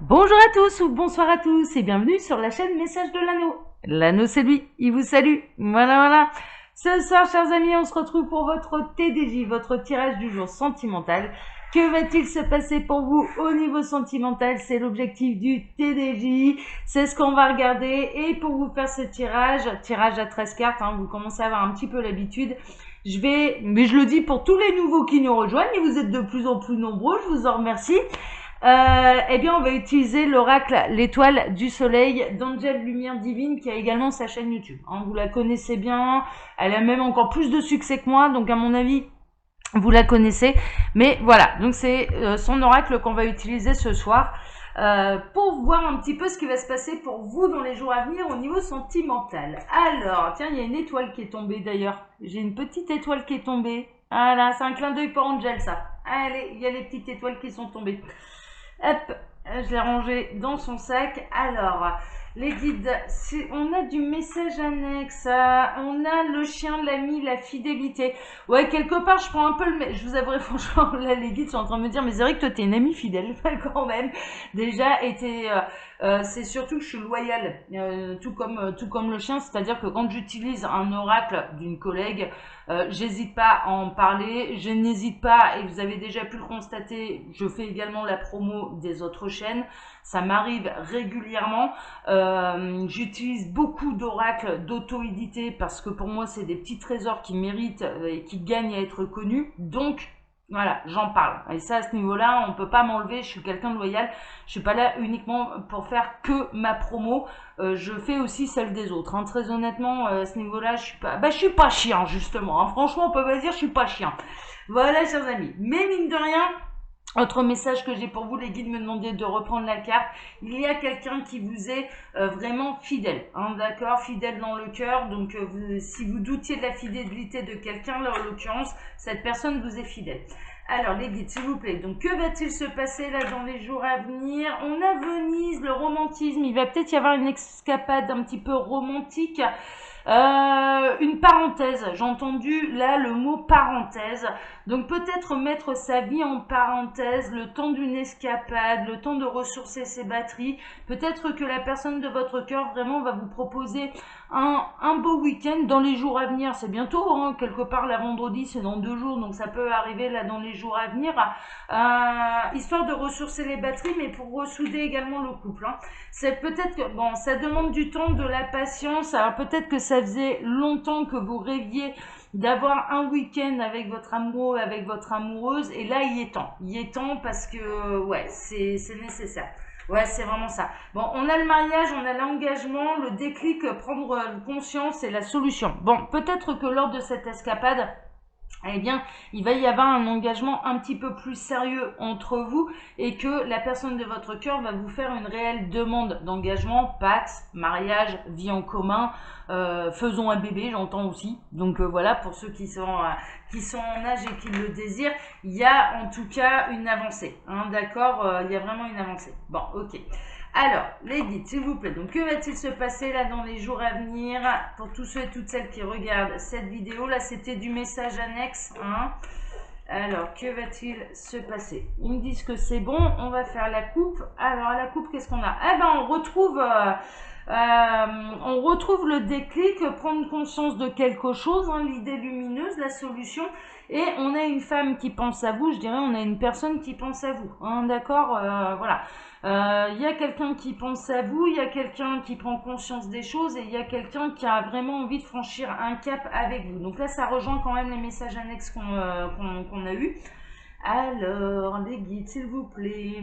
Bonjour à tous ou bonsoir à tous et bienvenue sur la chaîne Message de l'Anneau. L'Anneau c'est lui, il vous salue. Voilà. Ce soir, chers amis, on se retrouve pour votre TDJ, votre tirage du jour sentimental. Que va-t-il se passer pour vous au niveau sentimental? C'est l'objectif du TDJ, c'est ce qu'on va regarder. Et pour vous faire ce tirage à 13 cartes, vous commencez à avoir un petit peu l'habitude. Mais je le dis pour tous les nouveaux qui nous rejoignent, et vous êtes de plus en plus nombreux, je vous en remercie. Eh bien, on va utiliser l'oracle, l'étoile du soleil d'Angel Lumière Divine, qui a également sa chaîne YouTube. Vous la connaissez bien, elle a même encore plus de succès que moi, donc à mon avis, vous la connaissez. Mais voilà, donc c'est son oracle qu'on va utiliser ce soir pour voir un petit peu ce qui va se passer pour vous dans les jours à venir au niveau sentimental. Alors, tiens, il y a une étoile qui est tombée d'ailleurs. J'ai une petite étoile qui est tombée. Voilà, c'est un clin d'œil pour Angel, ça. Allez, il y a les petites étoiles qui sont tombées. Hop, je l'ai rangé dans son sac. Alors, les guides, on a du message annexe, on a le chien, l'ami, la fidélité. Ouais, quelque part, je prends un peu je vous avouerai franchement, là, les guides sont en train de me dire, mais c'est vrai que toi, t'es une amie fidèle, quand même. Déjà, c'est surtout que je suis loyale, tout comme le chien, c'est-à-dire que quand j'utilise un oracle d'une collègue, j'hésite pas à en parler, je n'hésite pas, et vous avez déjà pu le constater, je fais également la promo des autres chaînes, ça m'arrive régulièrement. J'utilise beaucoup d'oracles d'auto-édité parce que pour moi c'est des petits trésors qui méritent et qui gagnent à être connus, donc voilà, j'en parle. Et ça, à ce niveau-là, on peut pas m'enlever, je suis quelqu'un de loyal, je suis pas là uniquement pour faire que ma promo, je fais aussi celle des autres. Très honnêtement, à ce niveau-là, je suis pas chiant, justement. Franchement, on peut pas dire je suis pas chiant. Voilà, chers amis. Mais mine de rien, autre message que j'ai pour vous, les guides me demandaient de reprendre la carte. Il y a quelqu'un qui vous est vraiment fidèle, d'accord, fidèle dans le cœur. Donc, si vous doutiez de la fidélité de quelqu'un, là en l'occurrence, cette personne vous est fidèle. Alors, les guides, s'il vous plaît. Donc, que va-t-il se passer là dans les jours à venir? On a Venise, le romantisme. Il va peut-être y avoir une escapade un petit peu romantique. Une parenthèse, j'ai entendu là le mot parenthèse, donc peut-être mettre sa vie en parenthèse, le temps d'une escapade, le temps de ressourcer ses batteries, peut-être que la personne de votre cœur vraiment va vous proposer un beau week-end dans les jours à venir, c'est bientôt, quelque part la vendredi c'est dans 2 jours, donc ça peut arriver là dans les jours à venir, histoire de ressourcer les batteries, mais pour ressouder également le couple. C'est peut-être que, bon, ça demande du temps, de la patience, alors peut-être que ça faisait longtemps que vous rêviez d'avoir un week-end avec votre amoureux, avec votre amoureuse, et là il est temps parce que ouais, c'est nécessaire. Ouais, c'est vraiment ça. Bon, on a le mariage, on a l'engagement, le déclic, prendre conscience et la solution. Bon, peut-être que lors de cette escapade, eh bien, il va y avoir un engagement un petit peu plus sérieux entre vous et que la personne de votre cœur va vous faire une réelle demande d'engagement, pax, mariage, vie en commun, faisons un bébé, j'entends aussi. Donc voilà, pour ceux qui sont en âge et qui le désirent, il y a en tout cas une avancée. D'accord, il y a vraiment une avancée. Bon, ok. Alors, les guides, s'il vous plaît, donc que va-t-il se passer là dans les jours à venir pour tous ceux et toutes celles qui regardent cette vidéo? Là, c'était du message annexe. Alors, que va-t-il se passer? Ils me disent que c'est bon, on va faire la coupe. Alors, à la coupe, qu'est-ce qu'on a? Eh ben, on retrouve le déclic, prendre conscience de quelque chose, l'idée lumineuse, la solution. Et on a une femme qui pense à vous, je dirais, on a une personne qui pense à vous. D'accord, voilà. Il y a quelqu'un qui pense à vous, il y a quelqu'un qui prend conscience des choses et il y a quelqu'un qui a vraiment envie de franchir un cap avec vous. Donc là, ça rejoint quand même les messages annexes qu'on a eus. Alors, les guides, s'il vous plaît.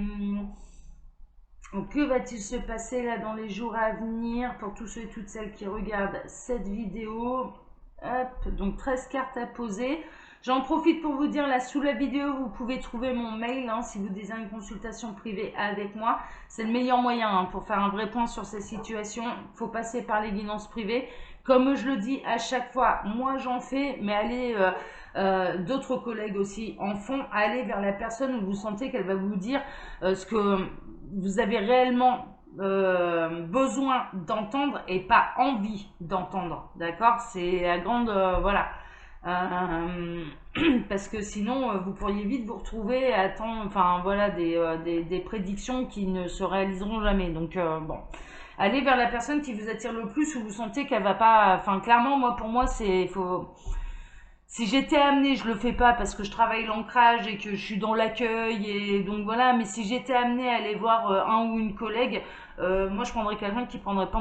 Donc, que va-t-il se passer là dans les jours à venir pour tous ceux et toutes celles qui regardent cette vidéo? Hop, donc 13 cartes à poser. J'en profite pour vous dire, là sous la vidéo, vous pouvez trouver mon mail si vous désirez une consultation privée avec moi. C'est le meilleur moyen pour faire un vrai point sur ces situations. Il faut passer par les guidances privées. Comme je le dis à chaque fois, moi j'en fais, mais allez, d'autres collègues aussi en font. Allez vers la personne où vous sentez qu'elle va vous dire ce que vous avez réellement besoin d'entendre et pas envie d'entendre. D'accord? C'est la grande... voilà. Euh, parce que sinon, vous pourriez vite vous retrouver à attendre, enfin voilà, des prédictions qui ne se réaliseront jamais. Donc bon, allez vers la personne qui vous attire le plus, où vous sentez qu'elle va pas. Enfin, clairement, moi, pour moi, c'est faut. Si j'étais amenée, je le fais pas parce que je travaille l'ancrage et que je suis dans l'accueil et donc voilà, mais si j'étais amenée à aller voir un ou une collègue, moi je prendrais quelqu'un qui prendrait pas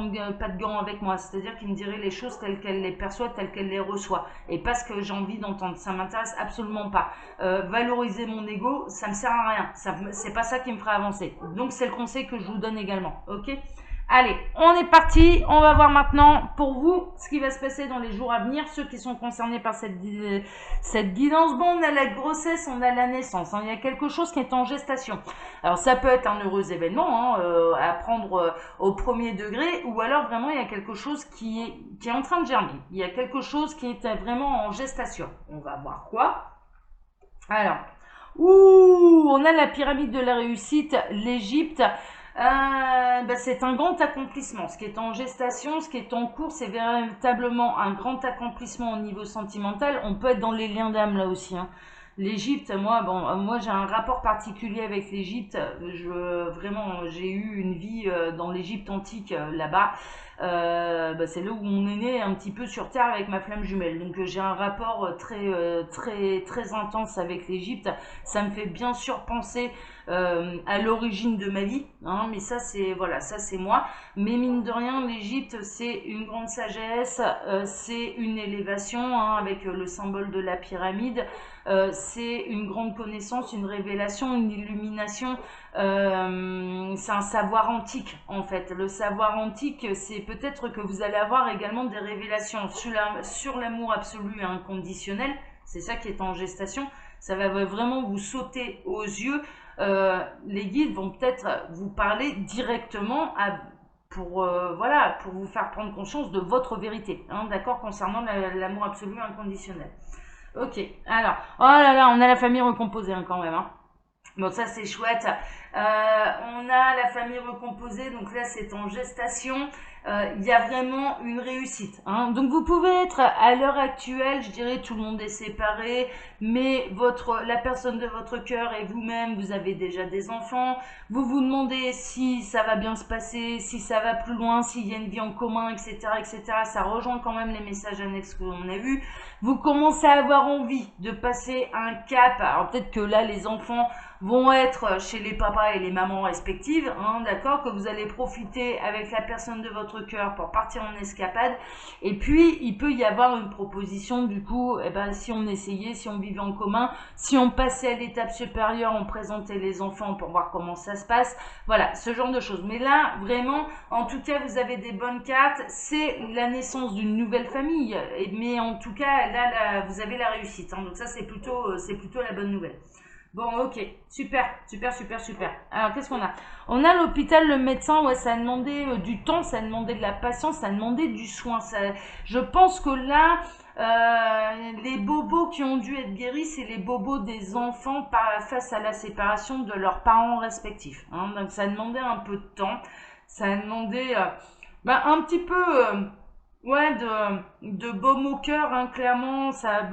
de gants avec moi, c'est-à-dire qui me dirait les choses telles qu'elle les perçoit, telles qu'elle les reçoit et pas ce que j'ai envie d'entendre, ça m'intéresse absolument pas. Valoriser mon ego, ça me sert à rien, c'est pas ça qui me fera avancer. Donc c'est le conseil que je vous donne également, ok? Allez, on est parti. On va voir maintenant pour vous ce qui va se passer dans les jours à venir, ceux qui sont concernés par cette guidance. Bon, on a la grossesse, on a la naissance. Hein. Il y a quelque chose qui est en gestation. Alors, ça peut être un heureux événement hein, à prendre au premier degré, ou alors vraiment il y a quelque chose qui est en train de germer. Il y a quelque chose qui est vraiment en gestation. On va voir quoi. Alors, on a la pyramide de la réussite, l'Égypte. C'est un grand accomplissement. Ce qui est en gestation, ce qui est en cours, c'est véritablement un grand accomplissement au niveau sentimental. On peut être dans les liens d'âme là aussi. Hein. L'Égypte, moi j'ai un rapport particulier avec l'Égypte. Vraiment, j'ai eu une vie dans l'Égypte antique là-bas. C'est là où on est né un petit peu sur Terre avec ma flamme jumelle. Donc j'ai un rapport très intense avec l'Égypte. Ça me fait bien sûr penser à l'origine de ma vie, hein, mais ça c'est voilà, ça c'est moi. Mais mine de rien, l'Égypte c'est une grande sagesse, c'est une élévation hein, avec le symbole de la pyramide. C'est une grande connaissance, une révélation, une illumination. C'est un savoir antique en fait. Le savoir antique, c'est peut-être que vous allez avoir également des révélations sur l'amour absolu et inconditionnel. C'est ça qui est en gestation. Ça va vraiment vous sauter aux yeux. Les guides vont peut-être vous parler directement pour vous faire prendre conscience de votre vérité, hein, d'accord, concernant l'amour absolu et inconditionnel. Ok, alors, oh là là, on a la famille recomposée hein, quand même. Hein. Bon, ça c'est chouette. On a la famille recomposée, donc là c'est en gestation. Il y a vraiment une réussite. Hein. Donc vous pouvez être à l'heure actuelle, je dirais tout le monde est séparé, mais la personne de votre cœur et vous-même, vous avez déjà des enfants. Vous vous demandez si ça va bien se passer, si ça va plus loin, s'il y a une vie en commun, etc., etc. Ça rejoint quand même les messages annexes que l'on a vus. Vous commencez à avoir envie de passer un cap. Alors peut-être que là les enfants vont être chez les papas et les mamans respectives, hein, d'accord, que vous allez profiter avec la personne de votre cœur pour partir en escapade. Et puis, il peut y avoir une proposition, du coup, si on essayait, si on vivait en commun, si on passait à l'étape supérieure, on présentait les enfants pour voir comment ça se passe. Voilà, ce genre de choses. Mais là, vraiment, en tout cas, vous avez des bonnes cartes. C'est la naissance d'une nouvelle famille. Mais en tout cas, là vous avez la réussite. Hein, donc ça, c'est plutôt la bonne nouvelle. Bon, ok, super, super, super, super. Alors, qu'est-ce qu'on a? On a l'hôpital, le médecin, ouais, ça a demandé du temps, ça a demandé de la patience, ça a demandé du soin. Je pense que là, les bobos qui ont dû être guéris, c'est les bobos des enfants face à la séparation de leurs parents respectifs. Hein. Donc, ça a demandé un peu de temps, ça a demandé un petit peu ouais, de baume au cœur, hein, clairement, ça a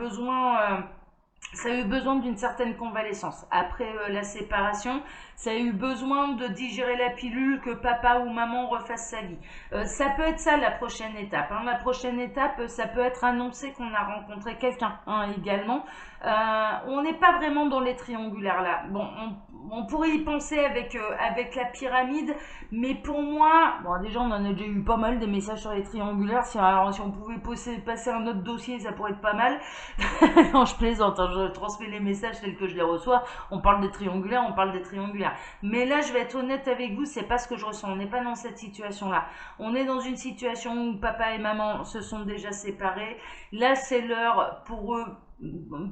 eu besoin d'une certaine convalescence. Après la séparation, ça a eu besoin de digérer la pilule, que papa ou maman refasse sa vie. Ça peut être ça la prochaine étape. Hein. La prochaine étape, ça peut être annoncer qu'on a rencontré quelqu'un hein, également. On n'est pas vraiment dans les triangulaires là. Bon, on pourrait y penser avec la pyramide, mais pour moi, bon déjà on en a déjà eu pas mal des messages sur les triangulaires. Si on pouvait passer un autre dossier, ça pourrait être pas mal. Non, je plaisante, hein, je transmets les messages tels que je les reçois. On parle des triangulaires, on parle des triangulaires. Mais là, je vais être honnête avec vous, c'est pas ce que je ressens. On n'est pas dans cette situation-là. On est dans une situation où papa et maman se sont déjà séparés. Là, c'est l'heure pour eux,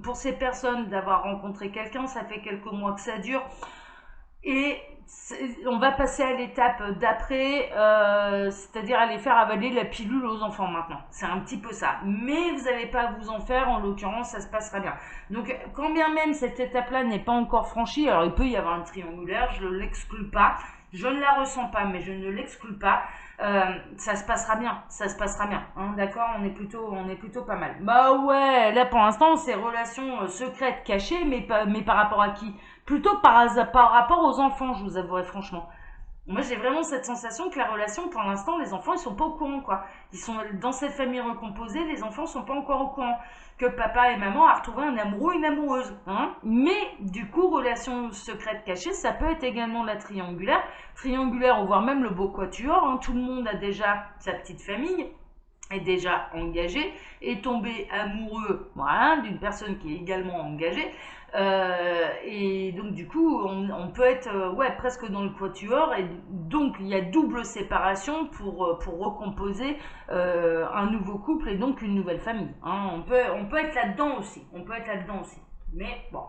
pour ces personnes, d'avoir rencontré quelqu'un. Ça fait quelques mois que ça dure. Et on va passer à l'étape d'après, c'est-à-dire aller faire avaler la pilule aux enfants maintenant. C'est un petit peu ça. Mais vous n'allez pas à vous en faire, en l'occurrence, ça se passera bien. Donc, quand bien même cette étape-là n'est pas encore franchie, alors il peut y avoir un triangulaire, je ne l'exclus pas. Je ne la ressens pas, mais je ne l'exclus pas. Ça se passera bien, hein, d'accord, on est plutôt pas mal. Bah ouais, là pour l'instant c'est relations secrètes, cachées, mais par rapport à qui? Plutôt par rapport aux enfants, je vous avouerai franchement. Moi, j'ai vraiment cette sensation que la relation, pour l'instant, les enfants, ils sont pas au courant, quoi. Ils sont dans cette famille recomposée, les enfants sont pas encore au courant que papa et maman a retrouvé un amoureux, une amoureuse, hein. Mais, du coup, relation secrète cachée, ça peut être également la triangulaire, voire même le beau quatuor, hein. Tout le monde a déjà sa petite famille, est déjà engagé, est tombé amoureux, voilà, d'une personne qui est également engagée. Et donc du coup, on peut être ouais, presque dans le quatuor, et donc il y a double séparation pour recomposer un nouveau couple et donc une nouvelle famille, hein. On peut être là-dedans aussi, mais bon.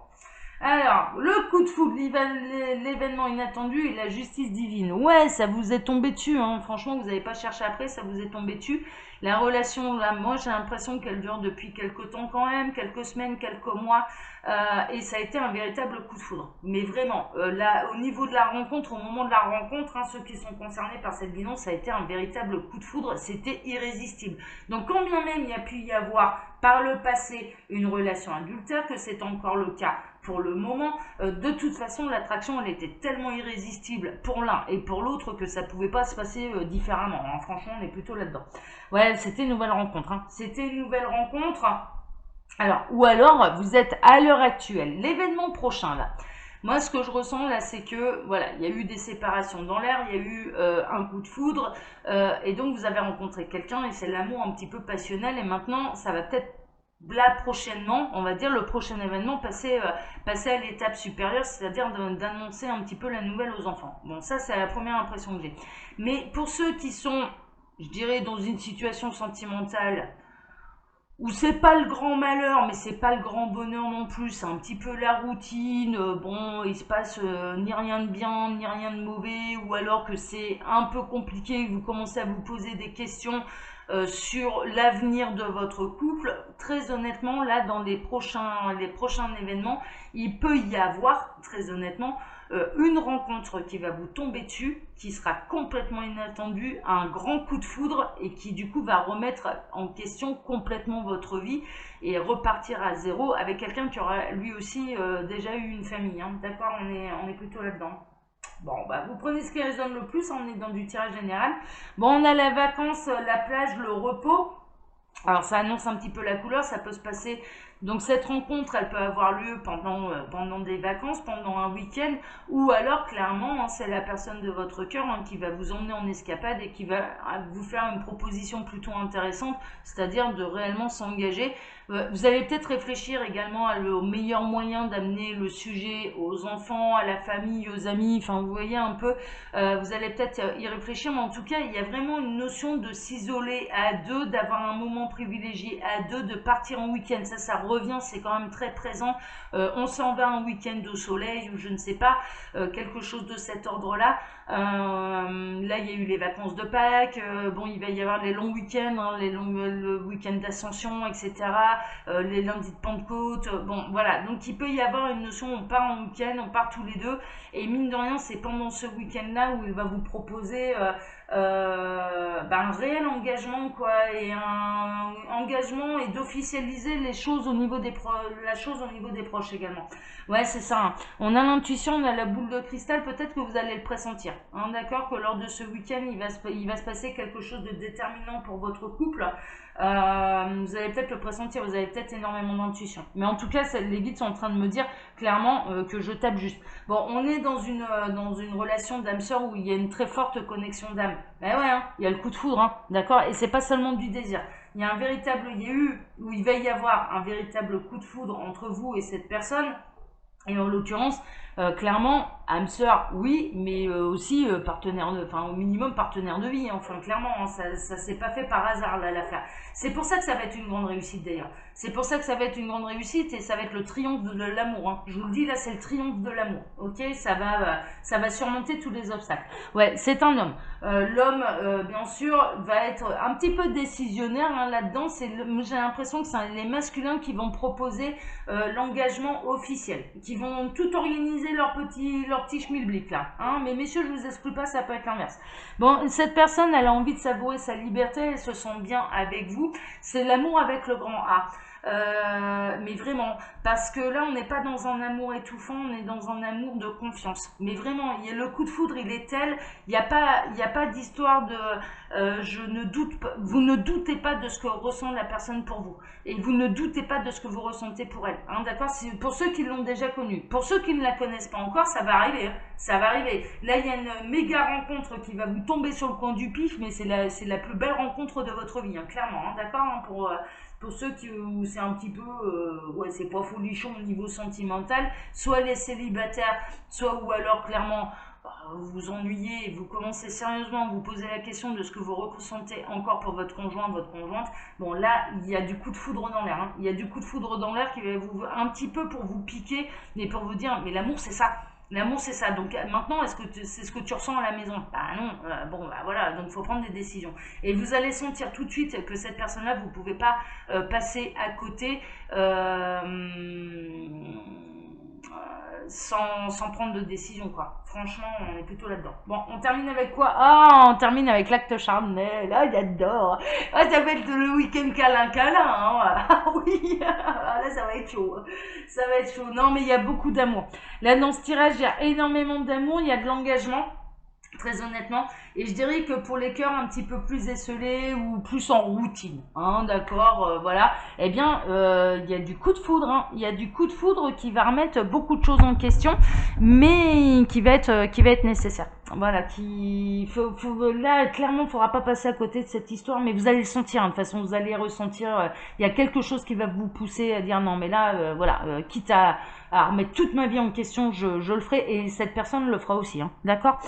Alors, le coup de foudre, l'événement inattendu et la justice divine. Ouais, ça vous est tombé dessus, hein. Franchement, vous n'avez pas cherché après, ça vous est tombé dessus. La relation, là, moi, j'ai l'impression qu'elle dure depuis quelques temps quand même, quelques semaines, quelques mois, et ça a été un véritable coup de foudre. Mais vraiment, là, au niveau de la rencontre, au moment de la rencontre, hein, ceux qui sont concernés par cette binôme, ça a été un véritable coup de foudre, c'était irrésistible. Donc, quand bien même il y a pu y avoir par le passé une relation adultère, que c'est encore le cas pour le moment, de toute façon l'attraction elle était tellement irrésistible pour l'un et pour l'autre que ça pouvait pas se passer différemment, hein. Franchement on est plutôt là-dedans. Ouais, c'était une nouvelle rencontre, hein. C'était une nouvelle rencontre. Alors, ou alors vous êtes à l'heure actuelle, l'événement prochain là. Moi, ce que je ressens là, c'est que voilà, il y a eu des séparations dans l'air, il y a eu un coup de foudre, et donc vous avez rencontré quelqu'un et c'est l'amour un petit peu passionnel. Et maintenant, ça va peut-être là prochainement, on va dire le prochain événement, passer à l'étape supérieure, c'est-à-dire d'annoncer un petit peu la nouvelle aux enfants. Bon, ça c'est la première impression que j'ai. Mais pour ceux qui sont, je dirais, dans une situation sentimentale où c'est pas le grand malheur, mais c'est pas le grand bonheur non plus, c'est un petit peu la routine, bon, il se passe ni rien de bien, ni rien de mauvais, ou alors que c'est un peu compliqué, vous commencez à vous poser des questions sur l'avenir de votre couple. Très honnêtement, là, dans les prochains événements, il peut y avoir, très honnêtement, une rencontre qui va vous tomber dessus, qui sera complètement inattendue, un grand coup de foudre et qui du coup va remettre en question complètement votre vie et repartir à zéro avec quelqu'un qui aura lui aussi déjà eu une famille, hein. D'accord, on est plutôt là-dedans. Bon, bah, vous prenez ce qui résonne le plus, on est dans du tirage général. Bon, on a la vacance, la plage, le repos. Alors ça annonce un petit peu la couleur, ça peut se passer. Donc cette rencontre, elle peut avoir lieu pendant des vacances, pendant un week-end, ou alors clairement, hein, c'est la personne de votre cœur, hein, qui va vous emmener en escapade et qui va vous faire une proposition plutôt intéressante, c'est-à-dire de réellement s'engager. Vous allez peut-être réfléchir également au meilleur moyen d'amener le sujet aux enfants, à la famille, aux amis, enfin vous voyez un peu, vous allez peut-être y réfléchir, mais en tout cas il y a vraiment une notion de s'isoler à deux, d'avoir un moment privilégié à deux, de partir en week-end. Ça revient, c'est quand même très présent. On s'en va un week-end au soleil ou je ne sais pas, quelque chose de cet ordre-là. Là il y a eu les vacances de Pâques, bon il va y avoir les longs week-ends, hein, le week-end d'Ascension, etc. Les lundis de Pentecôte, bon voilà, donc il peut y avoir une notion, on part en week-end, on part tous les deux, et mine de rien c'est pendant ce week-end-là où il va vous proposer un réel engagement, quoi, et un engagement et d'officialiser les choses au niveau la chose au niveau des proches également. Ouais, c'est ça, hein. On a l'intuition, on a la boule de cristal, peut-être que vous allez le pressentir, hein, d'accord, que lors de ce week-end il va se passer quelque chose de déterminant pour votre couple. Vous allez peut-être le pressentir, vous avez peut-être énormément d'intuition. Mais en tout cas, les guides sont en train de me dire clairement que je tape juste. Bon, on est dans une relation d'âme-sœur où il y a une très forte connexion d'âme. Ben ouais, hein, il y a le coup de foudre, hein, d'accord. Et c'est pas seulement du désir. Il y a il va y avoir un véritable coup de foudre entre vous et cette personne. Et en l'occurrence, clairement, âme sœur, oui, mais aussi au minimum partenaire de vie, hein. Enfin, clairement, hein, ça s'est pas fait par hasard là l'affaire. C'est pour ça que ça va être une grande réussite d'ailleurs. C'est pour ça que ça va être une grande réussite et ça va être le triomphe de l'amour, hein. Je vous le dis là, c'est le triomphe de l'amour. Ok, ça va surmonter tous les obstacles. Ouais, c'est un homme. L'homme, bien sûr, va être un petit peu décisionnaire, hein, là-dedans. J'ai l'impression que c'est les masculins qui vont proposer l'engagement officiel, qui vont tout organiser organiser leur petit schmilblick là. Hein, mais messieurs, je vous exclue pas, ça peut être l'inverse. Bon, cette personne, elle a envie de savourer sa liberté, elle se sent bien avec vous. C'est l'amour avec le grand A. Mais vraiment, parce que là on n'est pas dans un amour étouffant, on est dans un amour de confiance. Mais vraiment, il y a le coup de foudre, il est tel, il n'y a pas d'histoire de je ne doute pas, vous ne doutez pas de ce que ressent la personne pour vous, et vous ne doutez pas de ce que vous ressentez pour elle. Hein, d'accord? Pour ceux qui l'ont déjà connue, pour ceux qui ne la connaissent pas encore, ça va arriver. Hein, ça va arriver. Là, il y a une méga rencontre qui va vous tomber sur le coin du pif, mais c'est la plus belle rencontre de votre vie, hein, clairement. Hein, d'accord? Hein, pour ceux où c'est un petit peu, ouais, c'est pas folichon au niveau sentimental, soit les célibataires, soit ou alors clairement vous vous ennuyez et vous commencez sérieusement à vous poser la question de ce que vous ressentez encore pour votre conjoint, votre conjointe. Bon, là, il y a du coup de foudre dans l'air. Hein. Il y a du coup de foudre dans l'air qui va vous un petit peu pour vous piquer, mais pour vous dire, mais l'amour c'est ça. L'amour c'est ça. Donc maintenant, est-ce que c'est ce que tu ressens à la maison? Bah non. Bon, bah voilà. Donc il faut prendre des décisions. Et vous allez sentir tout de suite que cette personne-là, vous ne pouvez pas passer à côté. Sans prendre de décision, quoi. Franchement, on est plutôt là-dedans. Bon, on termine avec quoi? Ah, on termine avec l'acte charnel. Ah, j'adore. Ah, ça va être le week-end câlin. Hein. Ah oui, ah, là, ça va être chaud. Ça va être chaud. Non, mais il y a beaucoup d'amour. Là, dans ce tirage, il y a énormément d'amour, il y a de l'engagement. Très honnêtement, et je dirais que pour les cœurs un petit peu plus esselés ou plus en routine, hein, d'accord, voilà, eh bien, il y a du coup de foudre, hein, il y a du coup de foudre qui va remettre beaucoup de choses en question, mais qui va être nécessaire. Voilà, là, clairement, il ne faudra pas passer à côté de cette histoire, mais vous allez le sentir, hein, de toute façon, vous allez ressentir, il y a quelque chose qui va vous pousser à dire non, mais là, voilà, quitte à remettre toute ma vie en question, je le ferai, et cette personne le fera aussi, hein, d'accord?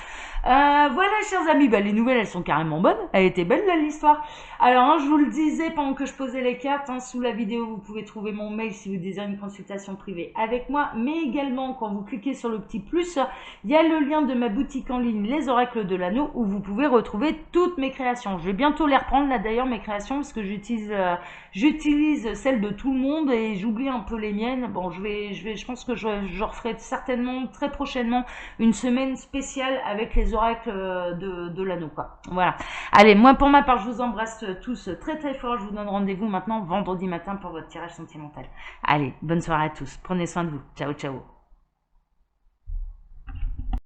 Voilà, chers amis, bah, les nouvelles, elles sont carrément bonnes. Elle était belle, là, l'histoire. Alors, hein, je vous le disais pendant que je posais les cartes, hein, sous la vidéo, vous pouvez trouver mon mail si vous désirez une consultation privée avec moi, mais également, quand vous cliquez sur le petit plus, il y a le lien de ma boutique en ligne, Les Oracles de l'Anneau, où vous pouvez retrouver toutes mes créations. Je vais bientôt les reprendre, là, d'ailleurs, mes créations, parce que j'utilise celles de tout le monde et j'oublie un peu les miennes. Bon, je pense que je referai certainement, très prochainement, une semaine spéciale avec les oracles de l'anneau, quoi. Voilà. Allez, moi pour ma part, je vous embrasse tous très très fort. Je vous donne rendez-vous maintenant vendredi matin pour votre tirage sentimental. Allez, bonne soirée à tous. Prenez soin de vous. Ciao, ciao.